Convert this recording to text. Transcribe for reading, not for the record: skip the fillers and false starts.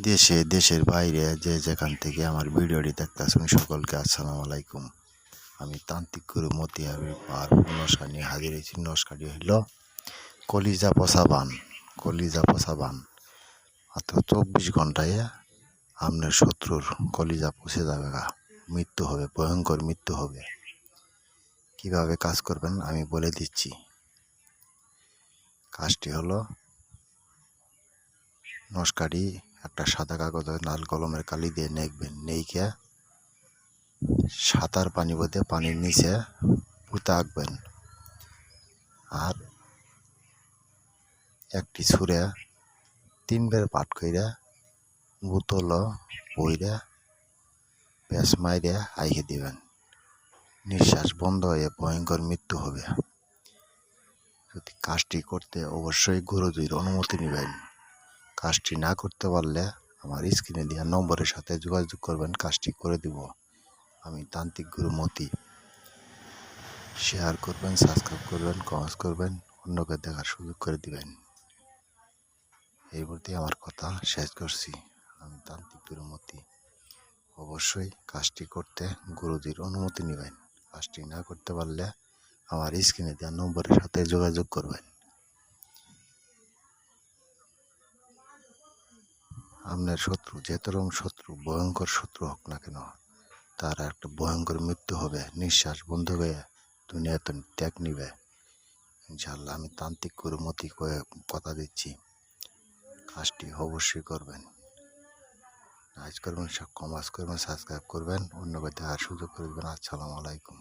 দেশে দেশের বাইরে যে যেখান থেকে আমার ভিডিওটি দেখতেছেন সকলকে আসসালামু আলাইকুম। আমি তান্ত্রিক গুরু মতি আর নস্কা নিয়ে হাজির হয়েছি। নস্কাটি হইল কলিজা পচা বান। মাত্র 24 ঘন্টায় আপনার শত্রুর কলিজা পচে যাবে, মৃত্যু হবে, ভয়ঙ্কর মৃত্যু হবে। কিভাবে কাজ করবেন আমি বলে দিচ্ছি। কাজটি হলো, নস্কাটি একটা সাদা কাগজে লাল কলমের কালি দিয়ে নেকবেন, নেইকে সাঁতার পানি বোধে পানির নিচে পুঁতে আঁকবেন। আর একটি ছুঁড়ে 3 বার পাট কইরা বোতল বইরা পেঁচ মাইরে আইকে দিবেন। নিঃশ্বাস বন্ধ হয়ে ভয়ঙ্কর মৃত্যু হবে। যদি কাজটি করতে অবশ্যই গুরুজির অনুমতি নেবেন। কাজটি না করতে পারলে আমার স্ক্রিনে দেওয়া নম্বরের সাথে যোগাযোগ করবেন, কাজটি করে দিব। আমি তান্ত্রিক গুরু মতি। শেয়ার করবেন, সাবস্ক্রাইব করবেন, কমেন্টস করবেন, অন্যকে দেখার সুযোগ করে দিবেন। এই বলতে আমার কথা শেষ করছি। আমি তান্ত্রিক গুরু মতি। অবশ্যই কাজটি করতে গুরুজির অনুমতি নেবেন। কাজটি না করতে পারলে আমার স্ক্রিনে দেওয়া নম্বরের সাথে যোগাযোগ করবেন। আপনার শত্রু যেতরকম শত্রু, ভয়ঙ্কর শত্রু হোক না কেন, তার একটা ভয়ঙ্কর মৃত্যু হবে। নিঃশ্বাস বন্ধ হয়ে দুনিয়াতে ত্যাগ নিবে ইনশাআল্লাহ। আমি তান্ত্রিক গুরু মতি কথা দিচ্ছি, কাজটি অবশ্যই করবেন। লাইক করবেন, কমেন্টস করবেন, সাবস্ক্রাইব করবেন, অন্যকে দেখার সুযোগ করে দেবেন। আসসালামু আলাইকুম।